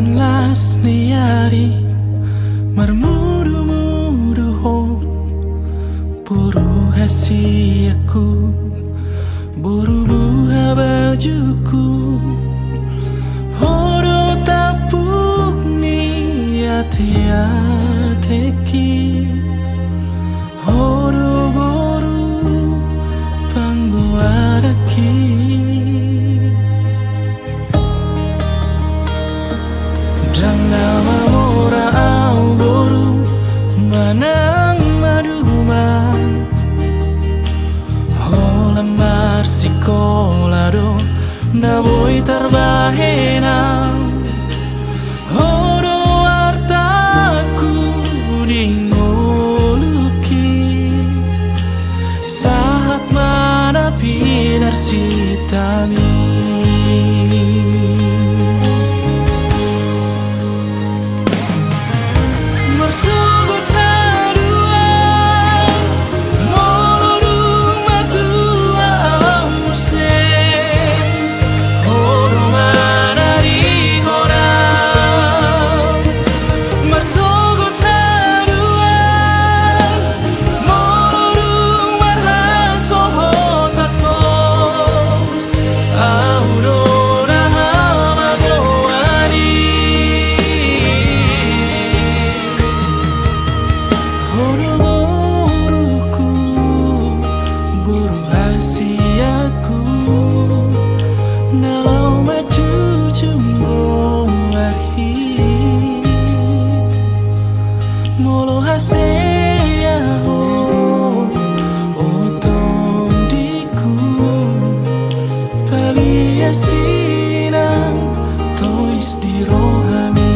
las niari marmudu-mudu hon buru hasiaku buru buha bajuku horo tapuk ni ate-ateki horo boru panggoaraki Nama mora au boru manang maduma holam marsikolado na boy tarbahena horo artaku dingoluki saat mana pinar sitami Molo haseya ho otondiku palia sinang tois di rohami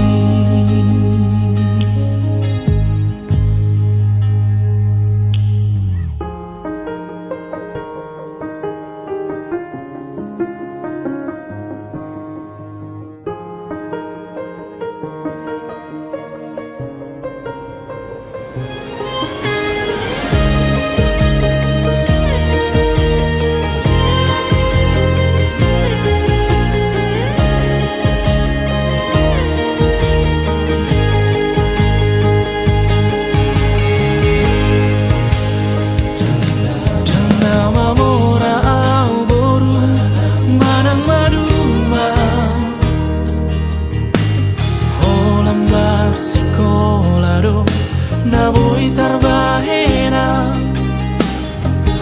na boy tarbahena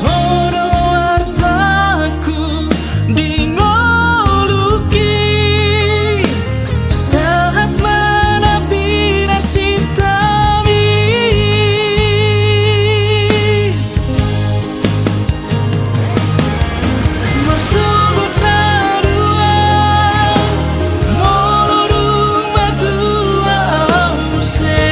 horo artaku dingoluki saat mana pinar sitami marsugut harua molorung matua amuse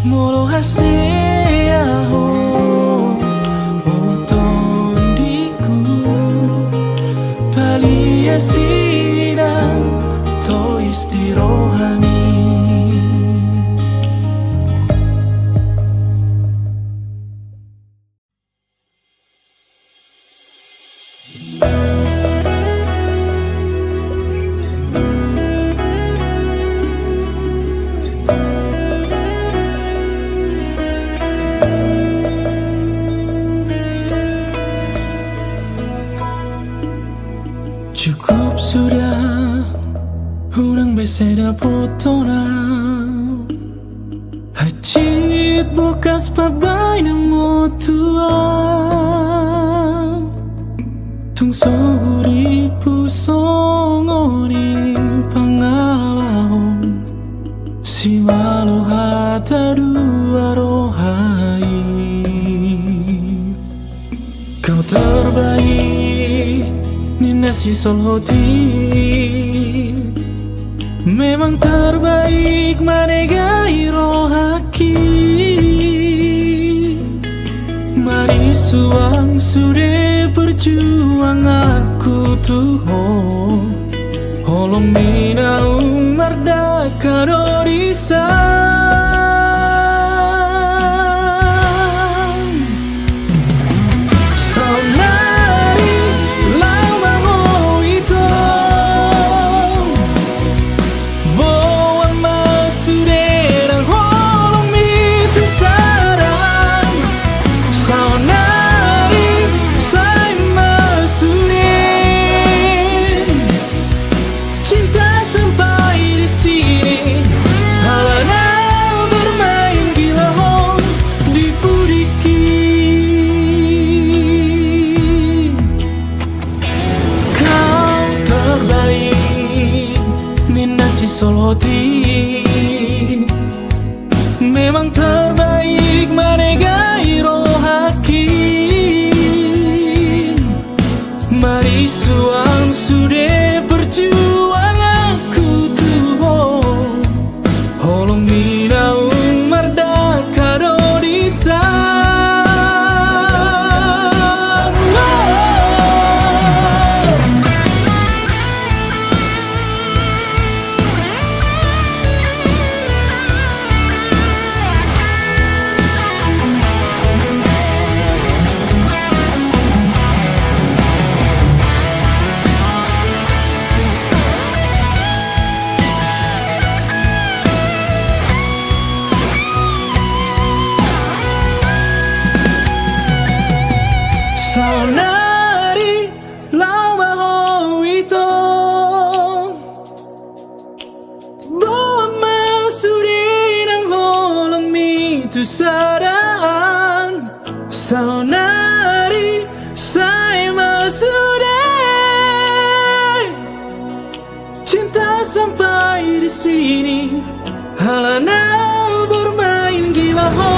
Molo haseya ho otondiku palia sinang tois di rohami seda potona hacit bokas pabai na motua tung suri pusongoni pangalahon si malo hata dua rohai. Kau terbaik Nina si solhoti, memang terbaik manegai rohaki. Mari suang sude berjuang aku tuho holong mina umarda kadorisa. Solhoti, memang terbaik manegai rohaki. Mari suang sude berjuang aku tuho holong mina umarda kadorisa. Saunari lama ho ito Boa masuri ng holong mito saraan. Saunari say masude cinta sampai di sini halana bermain gila ho.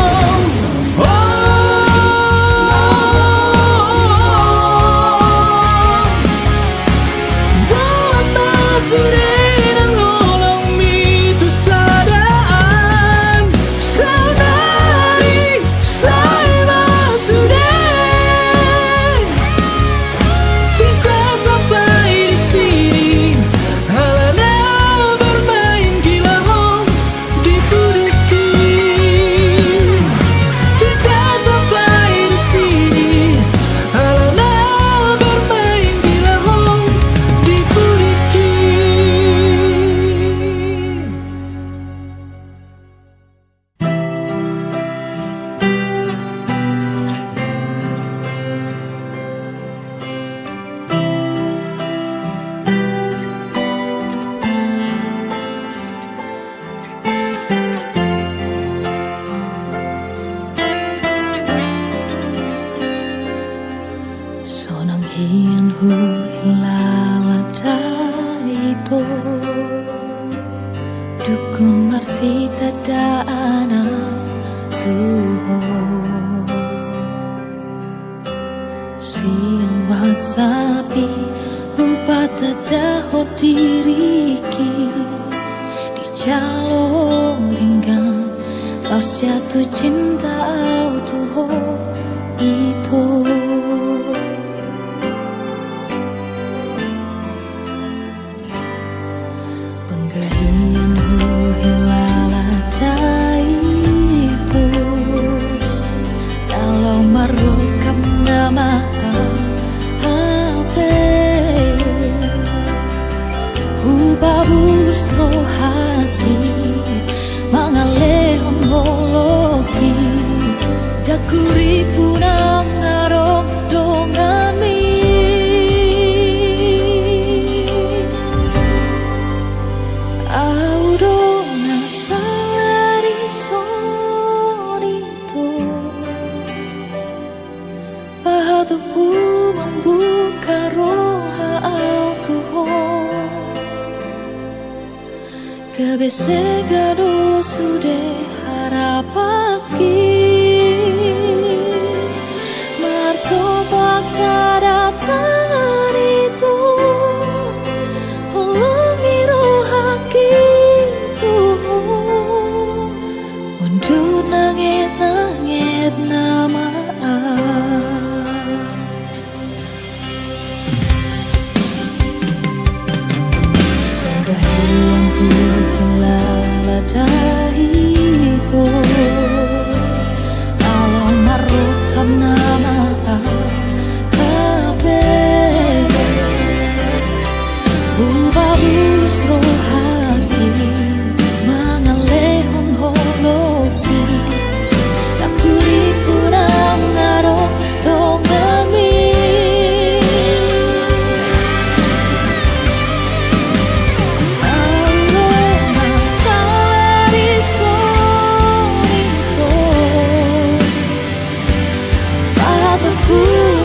Hian hu hilala ito dukun marsita daana tuho siang whatsapi upata daho diriki di jalur linggang laus jatuh cinta tuho itu. Babulus rohati mangalehon holoki dakuripu Patuhku membuka roha au Tuhan Kebesegado sude harapaki Martopak sadatangan itu Holongi rohaki Tuhan Mundur nangit-nangit nama Dahito alam marukam nama Habe ubah bulus rohaki mangalehon holoki takuri purang ngaro rongami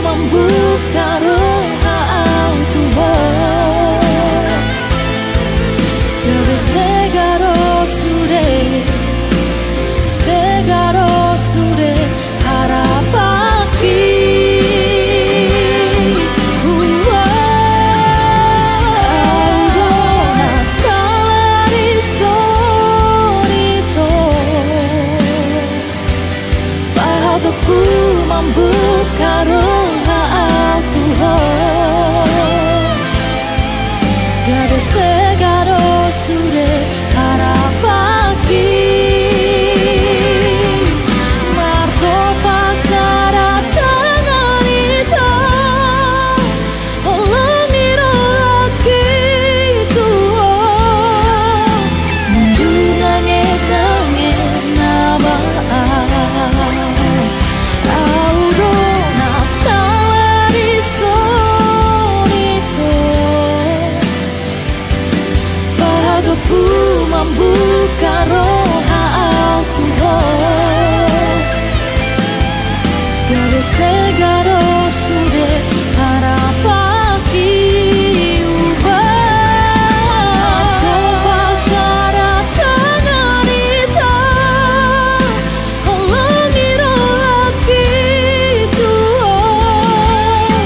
membuka roha au Tuhan Kebesegaro sude harapaki Audona salari sonito Patuhku membuka roha Kebesegado sude harapaki Martopak sadatangan itu Holongi rohaki Tuhan Mundur nangit-nangit nama Audona salari sonito Patuhku membuka roha au Tuhan Kebesegado sude harapaki Martopak sadatangan itu Holongi rohaki Tuhan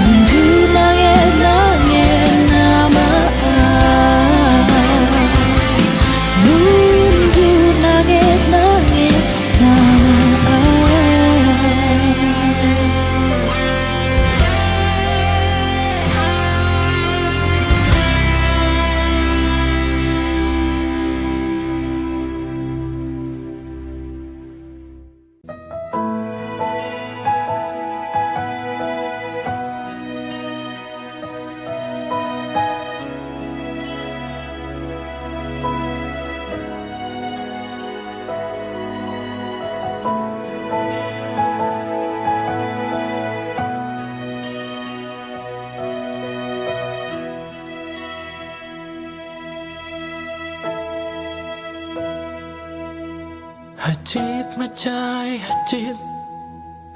Mundur nangit-nangit nama Mundur nangit-nangit nama Hajit macai hajit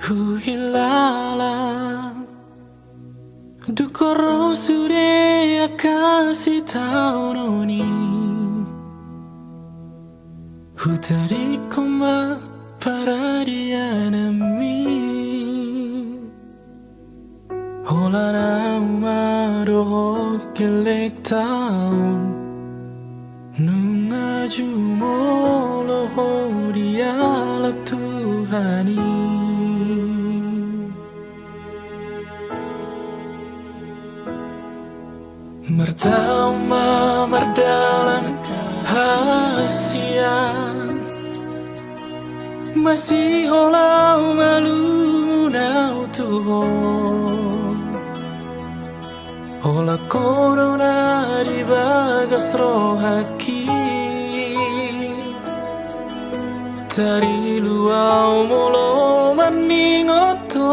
hu hilalang Dukoro sude akasi taunoni Hutari koma para dia nami Holana umaro gelek taun Nunga jumolo dialap Tuhani Mertauma merdalan hasian Masih holau malu nau Tuhan Hola corona di bagas rohaki Tari luau molo maningoto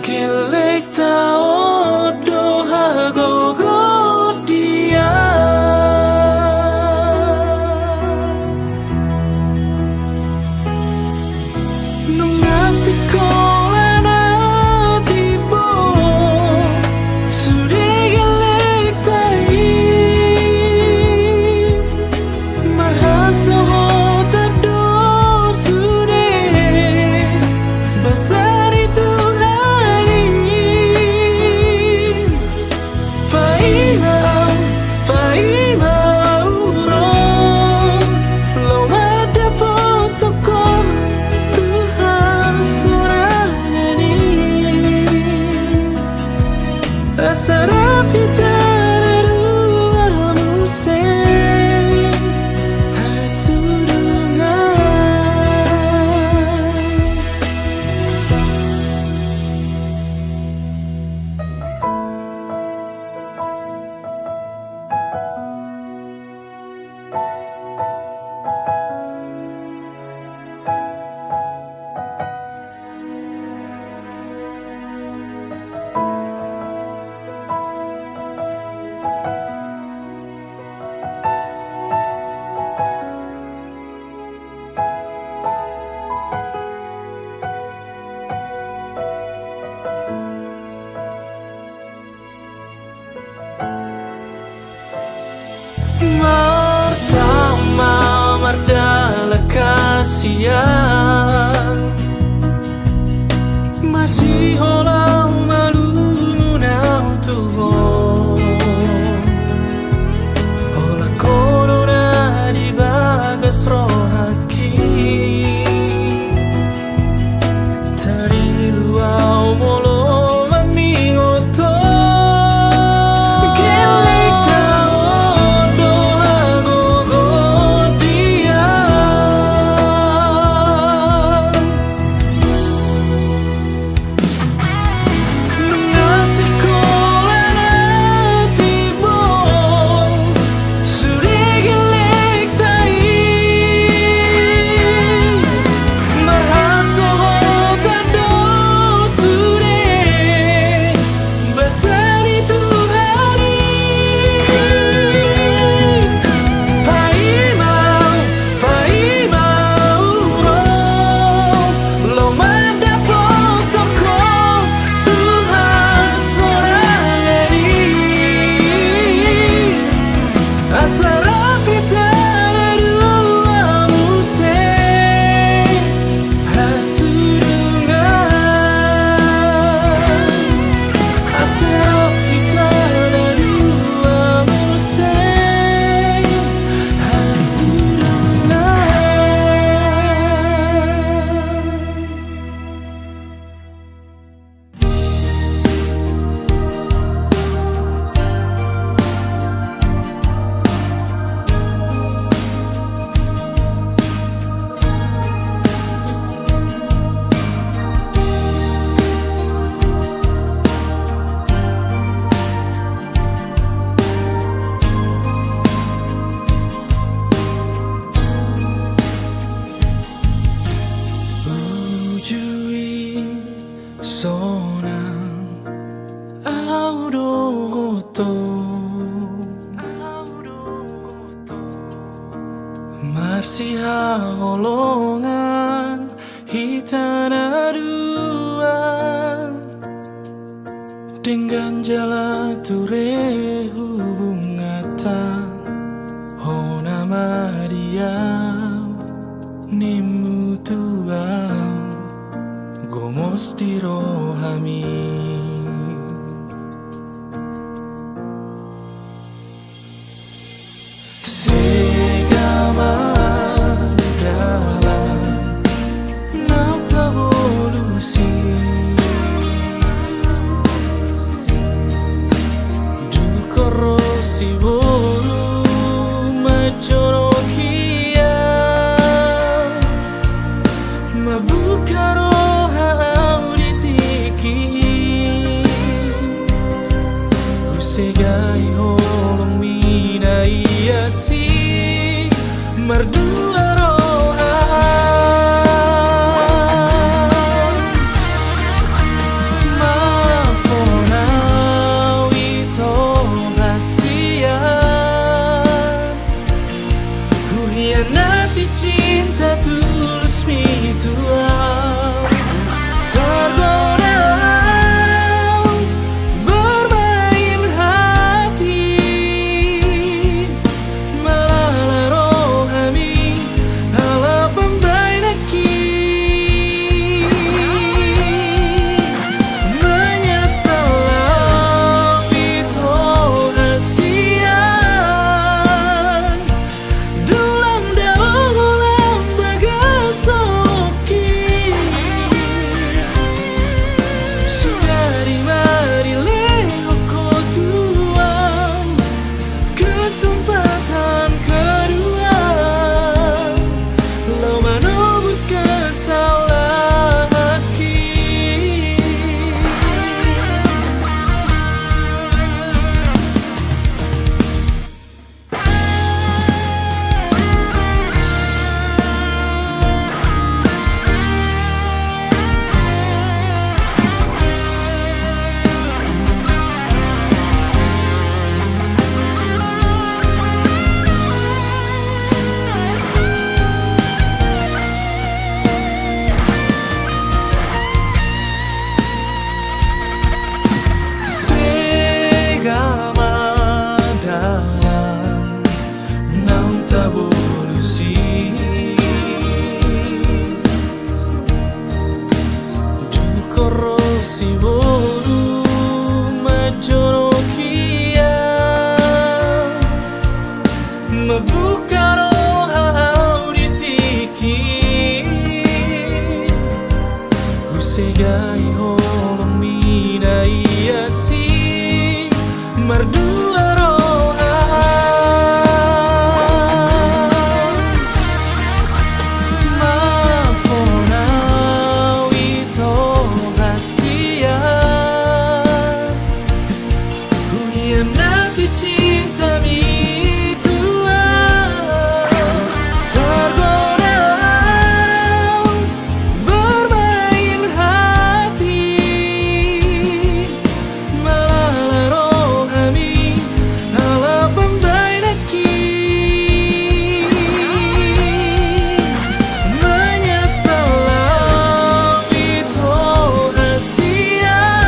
Kelek tao doha gogo dia Nungasih kolena sarà pitare ruamu se hasurungan. Pertama merdala kasihan masih holau malu munau tuhon ola corona di bagas rohaki tari luau molo maningoto sonang audoto marsiha holongan hitana dua dengan jala ture hubungata hona maria nimu tuang gomos di rohami segama dalam nafta volusi dukorosi boru majorokia mabukaro auditiki Siworu majorokia Mabukaro hauritiki Husegai holong minai asi Mardua roha Mafona wito hasia Huhianati cinta mitua Tergoda bermain hati Malah rohami ala pembainaki Menyesalah itu hasian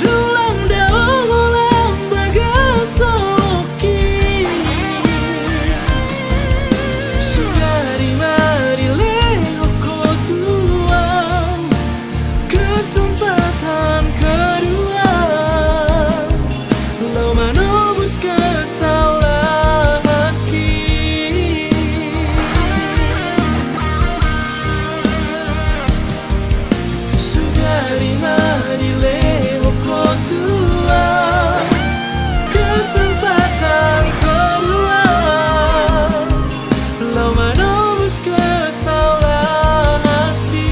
Dulang daulang bagasoloki Sugari mari leo tuang Kesempatan kedua Lo menebus kesalahanku Sugari mari leo tuang Kesempatan kedua Lo menebus kesalahanku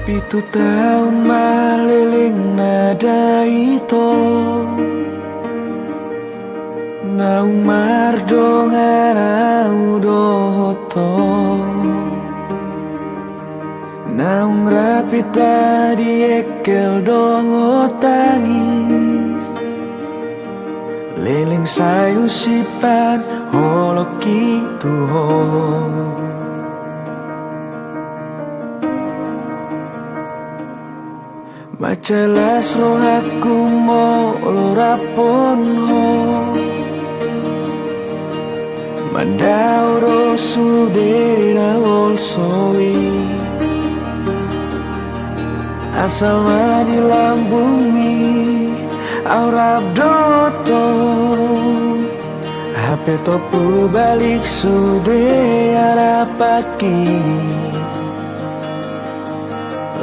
Pitu tahun maliling nada itu Naung mardongan audoto Naung rapita diekel dongo tangis Liling sayu sipan holoki tuho Macalas rohaku mo lorapon ho Mandauro sudera olsoi Asal di lambumi aurab doto HP topu balik sudera paki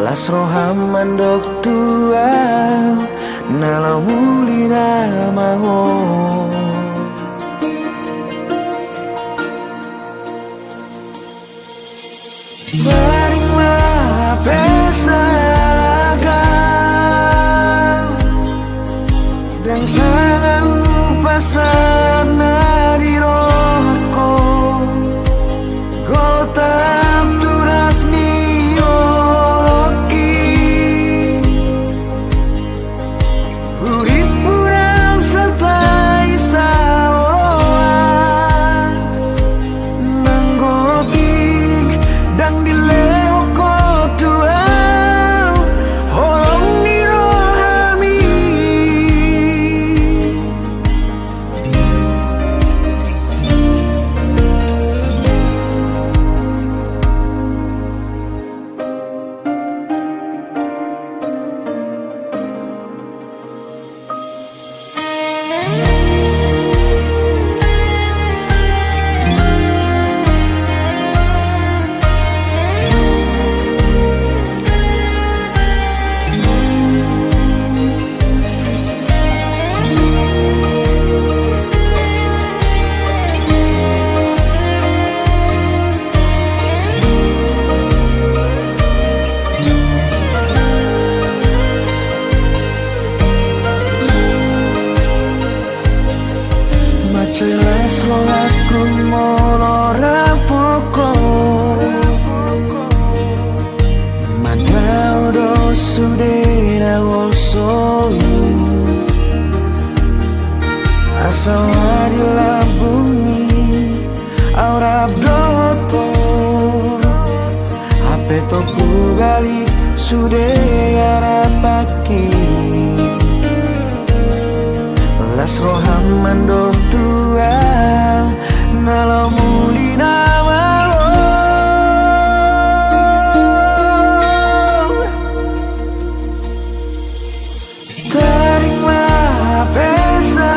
Las roham mandok tua Nalau mulina maho Baringlah pesalaga Dan sangat pasana di rohako Kota Abduras lasro aku molora poko Madao do sudera wolsoyu Asal adila bumi aura broto Hape toku balik sudera paki Las rohaman do tua nalo mulina Terima pesalakan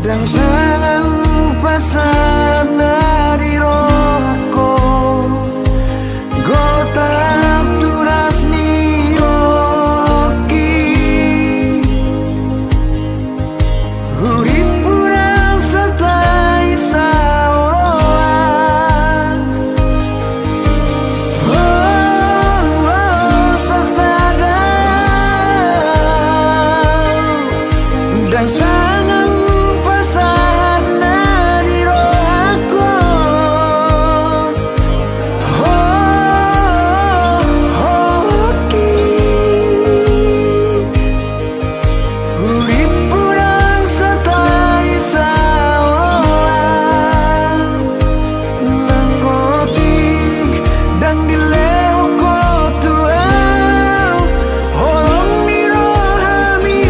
Dan sangat upasana di rohku Gotak turas ni oki Urip purang sertai sawan Sasada Dan sangat upasana di rohku Oki Urip purang sertai sawan Nangkotik dan dileo kotua Holong di rohami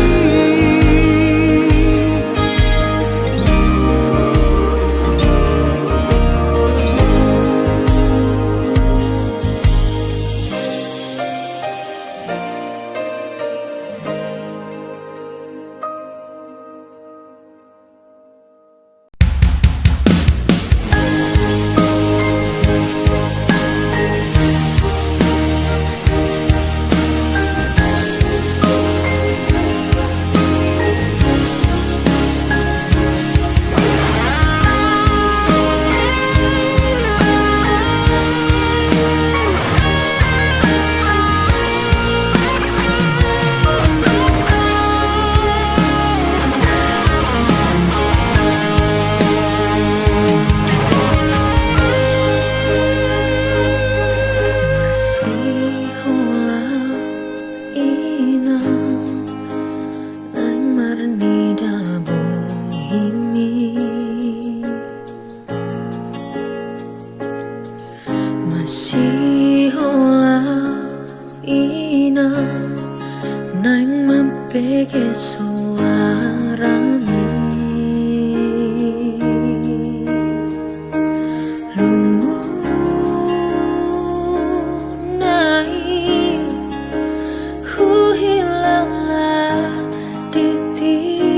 Masih hola ina nang mampeke suarami Lungu nai hu hilanglah titikio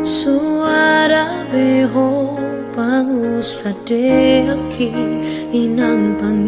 Suara beho Pangusade aki inang pang